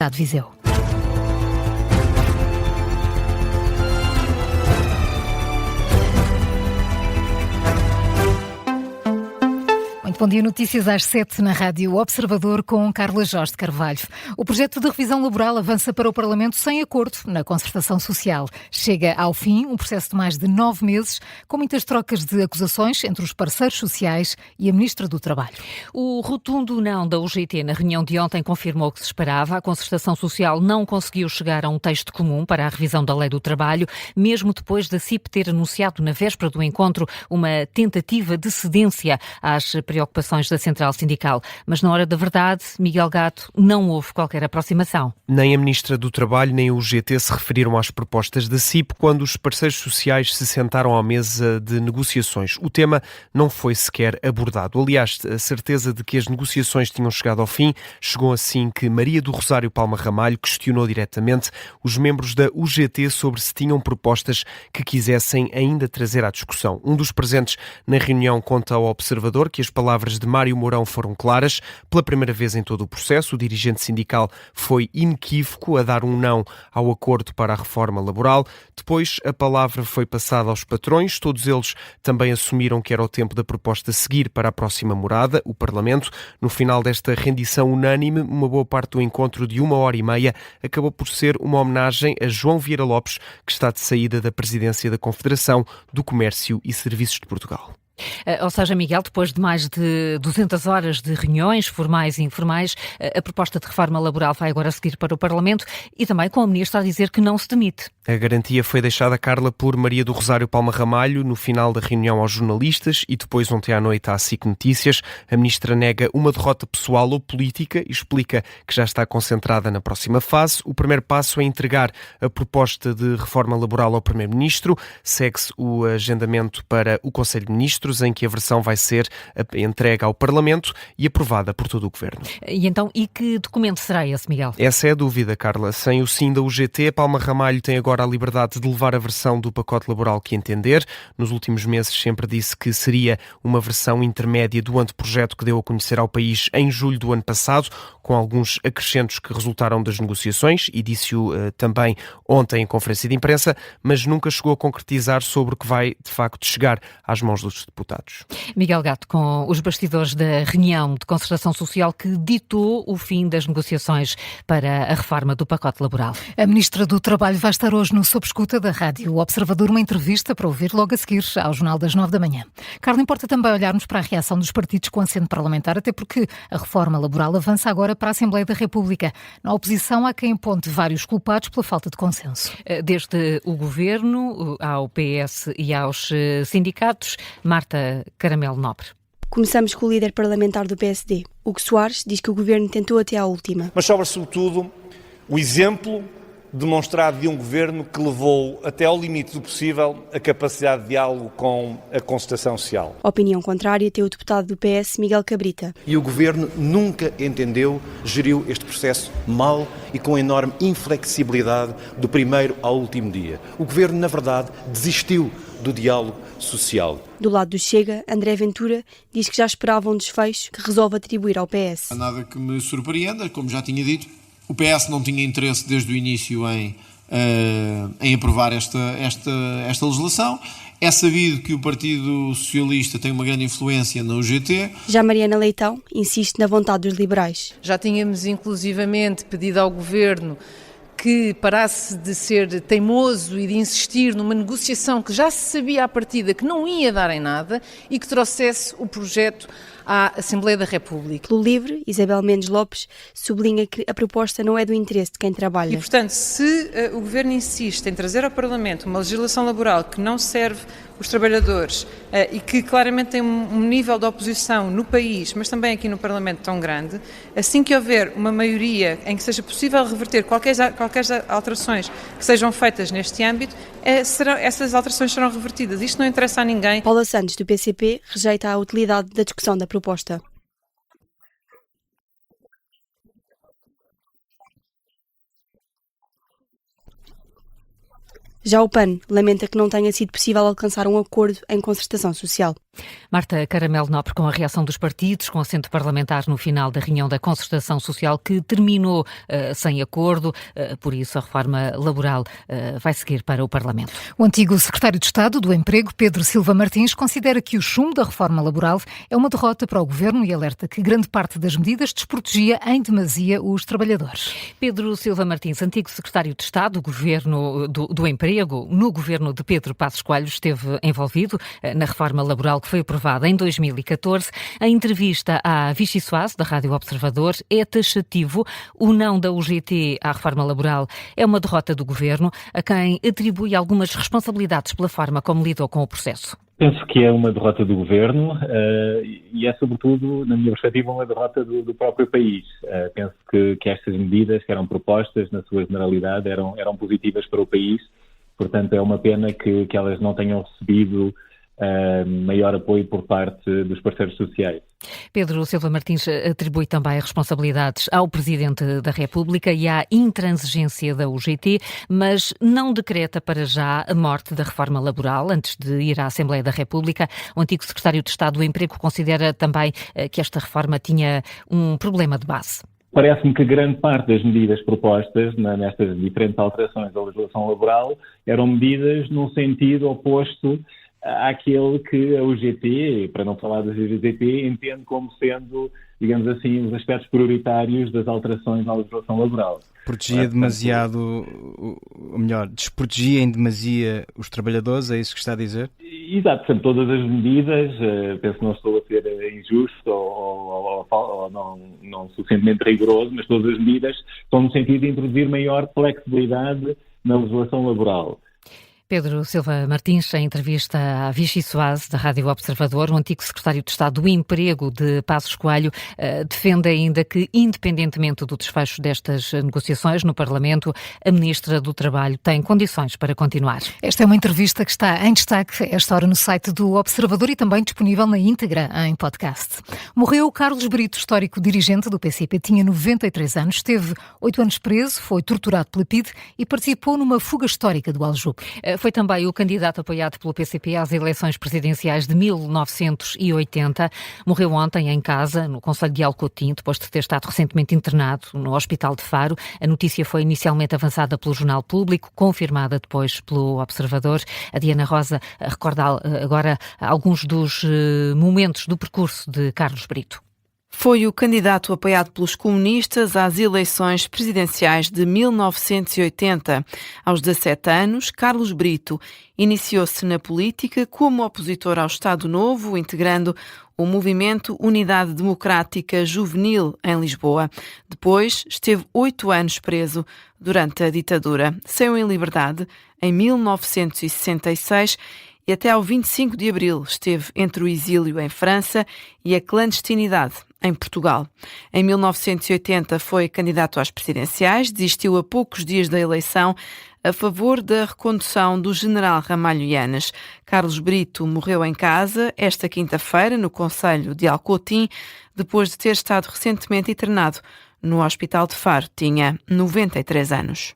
de Viseu. Muito bom dia, notícias às 7 na Rádio Observador com Carla Jorge de Carvalho. O projeto de revisão laboral avança para o Parlamento sem acordo na concertação social. Chega ao fim um processo de mais de 9 meses, com muitas trocas de acusações entre os parceiros sociais e a Ministra do Trabalho. O rotundo não da UGT na reunião de ontem confirmou o que se esperava. A concertação social não conseguiu chegar a um texto comum para a revisão da Lei do Trabalho, mesmo depois da CIP ter anunciado na véspera do encontro uma tentativa de cedência às preocupações da Central Sindical. Mas na hora da verdade, Miguel Gato, não houve qualquer aproximação. Nem a Ministra do Trabalho nem a UGT se referiram às propostas da CIP quando os parceiros sociais se sentaram à mesa de negociações. O tema não foi sequer abordado. Aliás, a certeza de que as negociações tinham chegado ao fim chegou assim que Maria do Rosário Palma Ramalho questionou diretamente os membros da UGT sobre se tinham propostas que quisessem ainda trazer à discussão. Um dos presentes na reunião conta ao Observador que as palavras de Mário Mourão foram claras. Pela primeira vez em todo o processo, o dirigente sindical foi inequívoco a dar um não ao acordo para a reforma laboral. Depois, a palavra foi passada aos patrões. Todos eles também assumiram que era o tempo da proposta seguir para a próxima morada, o Parlamento. No final desta rendição unânime, uma boa parte do encontro de 1h30 acabou por ser uma homenagem a João Vieira Lopes, que está de saída da presidência da Confederação do Comércio e Serviços de Portugal. Ou seja, Miguel, depois de mais de 200 horas de reuniões formais e informais, a proposta de reforma laboral vai agora seguir para o Parlamento e também com a Ministra a dizer que não se demite. A garantia foi deixada, Carla, por Maria do Rosário Palma Ramalho no final da reunião aos jornalistas e depois ontem à noite à SIC Notícias. A Ministra nega uma derrota pessoal ou política e explica que já está concentrada na próxima fase. O primeiro passo é entregar a proposta de reforma laboral ao Primeiro-Ministro. Segue-se o agendamento para o Conselho de Ministros, em que a versão vai ser entregue ao Parlamento e aprovada por todo o Governo. E então, e que documento será esse, Miguel? Essa é a dúvida, Carla. Sem o sim da UGT, Palma Ramalho tem agora a liberdade de levar a versão do pacote laboral que entender. Nos últimos meses sempre disse que seria uma versão intermédia do anteprojeto que deu a conhecer ao país em julho do ano passado, com alguns acrescentos que resultaram das negociações, e disse-o também ontem em conferência de imprensa, mas nunca chegou a concretizar sobre o que vai, de facto, chegar às mãos dos deputados. Miguel Gato, com os bastidores da reunião de concertação social que ditou o fim das negociações para a reforma do pacote laboral. A Ministra do Trabalho vai estar hoje no Sob Escuta da Rádio Observador, uma entrevista para ouvir logo a seguir ao Jornal das 9 da manhã. Carla, importa também olharmos para a reação dos partidos com assento parlamentar, até porque a reforma laboral avança agora para a Assembleia da República. Na oposição, há quem aponte vários culpados pela falta de consenso. Desde o Governo, ao PS e aos sindicatos. Marta Caramelo Nobre. Começamos com o líder parlamentar do PSD. Hugo Soares diz que o Governo tentou até à última. Mas sobra, sobretudo, o exemplo demonstrado de um Governo que levou até ao limite do possível a capacidade de diálogo com a concertação social. Opinião contrária tem o deputado do PS, Miguel Cabrita. E o Governo nunca entendeu, geriu este processo mal e com enorme inflexibilidade do primeiro ao último dia. O Governo, na verdade, desistiu do diálogo social. Do lado do Chega, André Ventura diz que já esperava um desfecho que resolve atribuir ao PS. Nada que me surpreenda, como já tinha dito. O PS não tinha interesse desde o início em aprovar esta legislação. É sabido que o Partido Socialista tem uma grande influência na UGT. Já Mariana Leitão insiste na vontade dos liberais. Já tínhamos inclusivamente pedido ao Governo que parasse de ser teimoso e de insistir numa negociação que já se sabia à partida que não ia dar em nada e que trouxesse o projeto à Assembleia da República. Pelo LIVRE, Isabel Mendes Lopes sublinha que a proposta não é do interesse de quem trabalha. E, portanto, se o Governo insiste em trazer ao Parlamento uma legislação laboral que não serve os trabalhadores e que claramente tem um nível de oposição no país, mas também aqui no Parlamento tão grande, assim que houver uma maioria em que seja possível reverter qualquer alterações que sejam feitas neste âmbito, essas alterações serão revertidas. Isto não interessa a ninguém. Paula Santos, do PCP, rejeita a utilidade da discussão da proposta. Já o PAN lamenta que não tenha sido possível alcançar um acordo em concertação social. Marta Caramelo Nobre, com a reação dos partidos, com assento parlamentar no final da reunião da Concertação Social, que terminou sem acordo, por isso a reforma laboral vai seguir para o Parlamento. O antigo secretário de Estado do Emprego, Pedro Silva Martins, considera que o chumbo da reforma laboral é uma derrota para o Governo e alerta que grande parte das medidas desprotegia em demasia os trabalhadores. Pedro Silva Martins, antigo secretário de Estado do Governo do Emprego, no governo de Pedro Passos Coelho, esteve envolvido na reforma laboral que foi aprovada em 2014. A entrevista à Vichy Soase, da Rádio Observador, é taxativo. O não da UGT à reforma laboral é uma derrota do Governo, a quem atribui algumas responsabilidades pela forma como lidou com o processo. Penso que é uma derrota do Governo e é, sobretudo, na minha perspectiva, uma derrota do próprio país. Penso que estas medidas que eram propostas, na sua generalidade, eram positivas para o país. Portanto, é uma pena que elas não tenham recebido maior apoio por parte dos parceiros sociais. Pedro Silva Martins atribui também responsabilidades ao Presidente da República e à intransigência da UGT, mas não decreta para já a morte da reforma laboral antes de ir à Assembleia da República. O antigo secretário de Estado do Emprego considera também que esta reforma tinha um problema de base. Parece-me que grande parte das medidas propostas nestas diferentes alterações da legislação laboral eram medidas num sentido oposto àquele que a UGT, para não falar da UGT, entende como sendo, digamos assim, os aspectos prioritários das alterações na legislação laboral. Protegia demasiado, ou melhor, desprotegia em demasia os trabalhadores, é isso que está a dizer? Exato, portanto, todas as medidas, penso que não estou a ser injusto ou não suficientemente rigoroso, mas todas as medidas estão no sentido de introduzir maior flexibilidade na legislação laboral. Pedro Silva Martins, em entrevista à Vichy Soase, da Rádio Observador, o antigo secretário de Estado do Emprego de Passos Coelho, defende ainda que, independentemente do desfecho destas negociações no Parlamento, a Ministra do Trabalho tem condições para continuar. Esta é uma entrevista que está em destaque a esta hora no site do Observador e também disponível na íntegra em podcast. Morreu Carlos Brito, histórico dirigente do PCP, tinha 93 anos, esteve 8 anos preso, foi torturado pela PIDE e participou numa fuga histórica do Aljube. Foi também o candidato apoiado pelo PCP às eleições presidenciais de 1980. Morreu ontem em casa, no concelho de Alcotim, depois de ter estado recentemente internado no Hospital de Faro. A notícia foi inicialmente avançada pelo Jornal Público, confirmada depois pelo Observador. A Diana Rosa recorda agora alguns dos momentos do percurso de Carlos Brito. Foi o candidato apoiado pelos comunistas às eleições presidenciais de 1980. Aos 17 anos, Carlos Brito iniciou-se na política como opositor ao Estado Novo, integrando o movimento Unidade Democrática Juvenil em Lisboa. Depois, esteve 8 anos preso durante a ditadura. Saiu em liberdade em 1966 e até ao 25 de abril esteve entre o exílio em França e a clandestinidade em Portugal. Em 1980 foi candidato às presidenciais, desistiu a poucos dias da eleição a favor da recondução do general Ramalho Yanes. Carlos Brito morreu em casa esta quinta-feira no concelho de Alcotim, depois de ter estado recentemente internado no Hospital de Faro. Tinha 93 anos.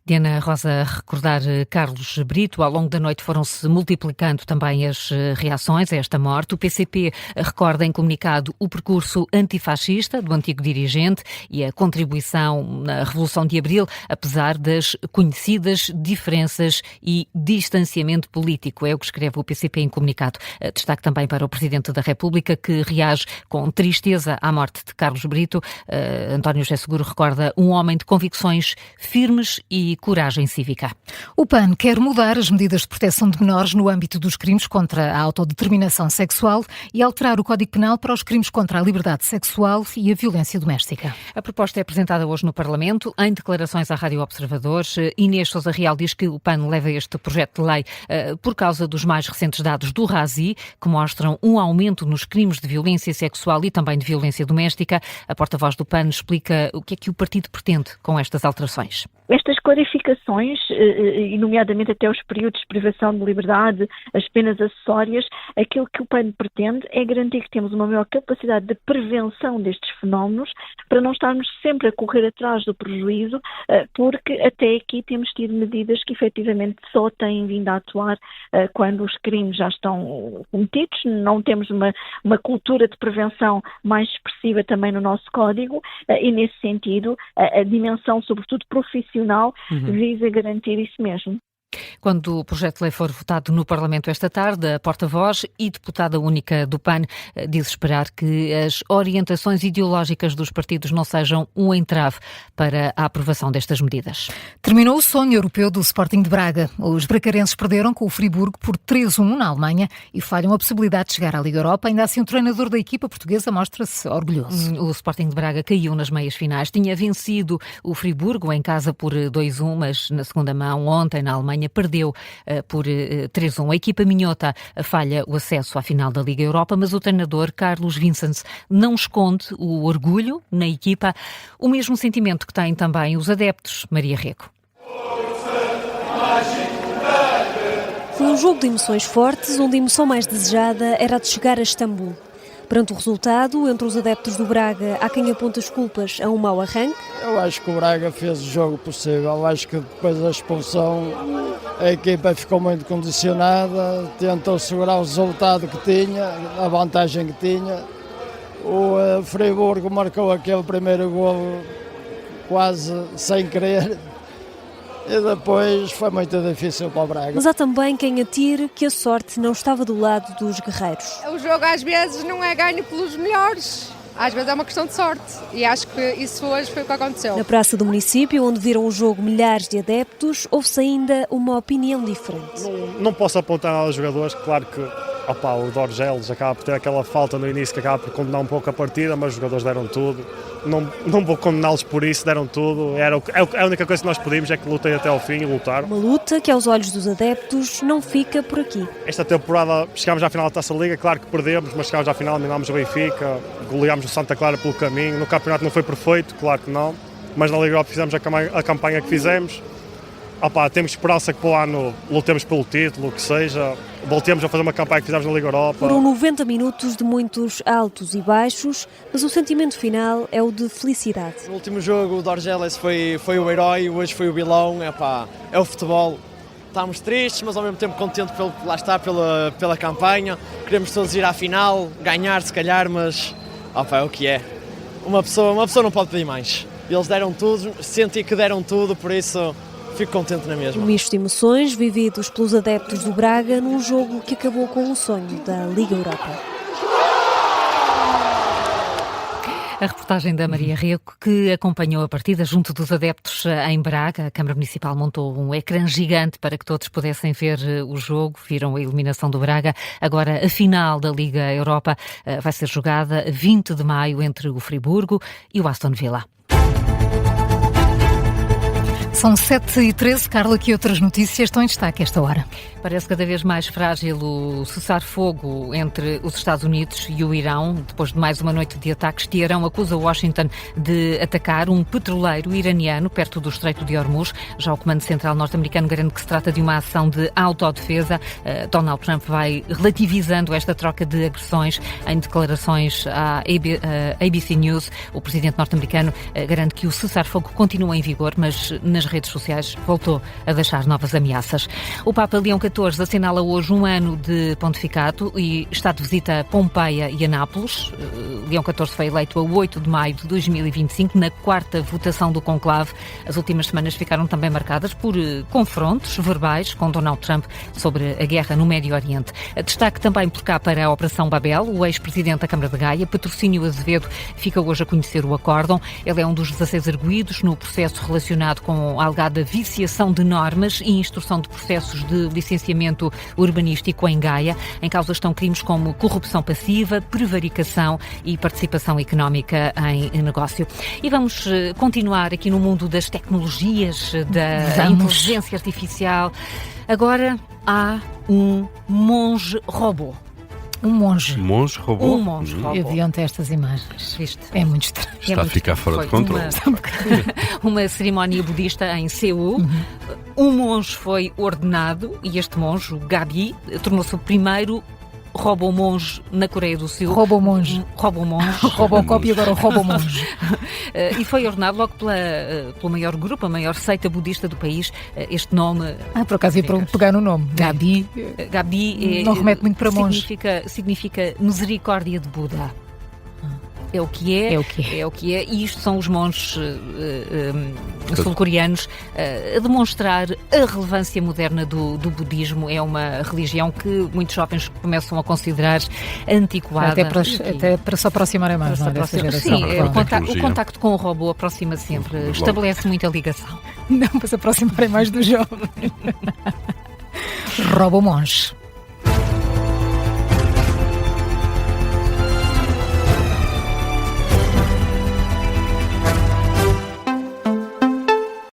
Diana Rosa, a recordar Carlos Brito, ao longo da noite foram-se multiplicando também as reações a esta morte. O PCP recorda em comunicado o percurso antifascista do antigo dirigente e a contribuição na Revolução de Abril, apesar das conhecidas diferenças e distanciamento político. É o que escreve o PCP em comunicado. Destaque também para o Presidente da República, que reage com tristeza à morte de Carlos Brito. António José Seguro recorda um homem de convicções firmes e coragem cívica. O PAN quer mudar as medidas de proteção de menores no âmbito dos crimes contra a autodeterminação sexual e alterar o Código Penal para os crimes contra a liberdade sexual e a violência doméstica. A proposta é apresentada hoje no Parlamento. Em declarações à Rádio Observador, Inês Sousa Real diz que o PAN leva este projeto de lei por causa dos mais recentes dados do RASI, que mostram um aumento nos crimes de violência sexual e também de violência doméstica. A porta-voz do PAN explica o que é que o partido pretende com estas alterações. Estas clarificações, e nomeadamente até os períodos de privação de liberdade, as penas acessórias, aquilo que o PAN pretende é garantir que temos uma maior capacidade de prevenção destes fenómenos, para não estarmos sempre a correr atrás do prejuízo, porque até aqui temos tido medidas que efetivamente só têm vindo a atuar quando os crimes já estão cometidos. Não temos uma cultura de prevenção mais expressiva também no nosso Código, e nesse sentido a dimensão, sobretudo profissional, visa garantir isso mesmo. Quando o projeto de lei for votado no Parlamento esta tarde, a porta-voz e deputada única do PAN diz esperar que as orientações ideológicas dos partidos não sejam um entrave para a aprovação destas medidas. Terminou o sonho europeu do Sporting de Braga. Os bracarenses perderam com o Friburgo por 3-1 na Alemanha e falham a possibilidade de chegar à Liga Europa. Ainda assim, o treinador da equipa portuguesa mostra-se orgulhoso. O Sporting de Braga caiu nas meias finais. Tinha vencido o Friburgo em casa por 2-1, mas na segunda mão, ontem, na Alemanha, perdeu por 3-1. A equipa minhota falha o acesso à final da Liga Europa, mas o treinador Carlos Vincent não esconde o orgulho na equipa, o mesmo sentimento que têm também os adeptos. Maria Rego. Foi um jogo de emoções fortes, onde a emoção mais desejada era a de chegar a Istambul. Perante o resultado, entre os adeptos do Braga, há quem aponta as culpas a um mau arranque. Eu acho que o Braga fez o jogo possível. Eu acho que depois da expulsão a equipa ficou muito condicionada, tentou segurar o resultado que tinha, a vantagem que tinha. O Friburgo marcou aquele primeiro golo quase sem querer. E depois foi muito difícil para o Braga. Mas há também quem atire que a sorte não estava do lado dos guerreiros. O jogo às vezes não é ganho pelos melhores, às vezes é uma questão de sorte, e acho que isso hoje foi o que aconteceu. Na praça do município, onde viram o jogo milhares de adeptos, houve-se ainda uma opinião diferente. Não posso apontar aos jogadores, claro que o Dorgeles acaba por ter aquela falta no início que acaba por condenar um pouco a partida, mas os jogadores deram tudo. Não vou condená-los por isso, deram tudo. A única coisa que nós pedimos é que lutem até ao fim e lutaram. Uma luta que aos olhos dos adeptos não fica por aqui. Esta temporada chegámos à final da Taça Liga, claro que perdemos, mas chegámos à final, eliminámos o Benfica, goleámos o Santa Clara pelo caminho. No campeonato não foi perfeito, claro que não, mas na Liga Europa fizemos a campanha que fizemos. Temos esperança que para o ano lutemos pelo título, o que seja, voltemos a fazer uma campanha que fizemos na Liga Europa. Foram 90 minutos de muitos altos e baixos, mas o sentimento final é o de felicidade. No último jogo o Dorgeles foi o herói, hoje foi o vilão, é o futebol. Estamos tristes, mas ao mesmo tempo contentes pela campanha. Queremos todos ir à final, ganhar se calhar, mas é o que é. Uma pessoa não pode pedir mais. Eles deram tudo, senti que deram tudo, por isso fico contente na mesma. Um misto de emoções vividos pelos adeptos do Braga num jogo que acabou com o sonho da Liga Europa. A reportagem da Maria Rego, que acompanhou a partida junto dos adeptos em Braga. A Câmara Municipal montou um ecrã gigante para que todos pudessem ver o jogo. Viram a eliminação do Braga. Agora, a final da Liga Europa vai ser jogada 20 de maio entre o Friburgo e o Aston Villa. São 7h13. Carla, que outras notícias estão em destaque esta hora? Parece cada vez mais frágil o cessar-fogo entre os Estados Unidos e o Irão. Depois de mais uma noite de ataques, Teherão acusa Washington de atacar um petroleiro iraniano perto do Estreito de Hormuz. Já o Comando Central norte-americano garante que se trata de uma ação de autodefesa. Donald Trump vai relativizando esta troca de agressões em declarações à ABC News. O presidente norte-americano garante que o cessar-fogo continua em vigor, mas nas redes sociais voltou a deixar novas ameaças. O Papa Leão XIV assinala hoje um ano de pontificado e está de visita a Pompeia e a Nápoles. Leão XIV foi eleito a 8 de maio de 2025, na 4ª votação do conclave. As últimas semanas ficaram também marcadas por confrontos verbais com Donald Trump sobre a guerra no Médio Oriente. Destaque também por cá para a Operação Babel. O ex-presidente da Câmara de Gaia, Patrocínio Azevedo, fica hoje a conhecer o acórdão. Ele é um dos 16 arguidos no processo relacionado com a alegada viciação de normas e instrução de processos de licenciamento urbanístico em Gaia. Em causa estão crimes como corrupção passiva, prevaricação e participação económica em negócio. E vamos continuar aqui no mundo das tecnologias, da inteligência artificial. Agora há um monge robô. Um monge. Um monge roubou? Um monge roubou. Eu vi ontem estas imagens. Viste? É muito estranho. Está a ficar fora de controle. Uma cerimónia budista em Seul. Um monge foi ordenado e este monge, o Gabi, tornou-se o primeiro Robo-monge na Coreia do Sul. Robo-monge. Robo-monge. Robocop e agora o Robo-monge. E foi ordenado logo pelo maior grupo, a maior seita budista do país. Este nome... Por acaso ia pegar no nome. Gabi. Gabi não remete muito para monge. Significa misericórdia de Buda. É o que é. É o que é. E isto são os monges sul-coreanos a demonstrar a relevância moderna do budismo. É uma religião que muitos jovens começam a considerar antiquada. Até para se aproximarem mais, não é? Dessa geração. Sim, o contacto com o robô aproxima sempre. Estabelece muita ligação. Não, para se aproximarem mais do jovem. Robo-monge.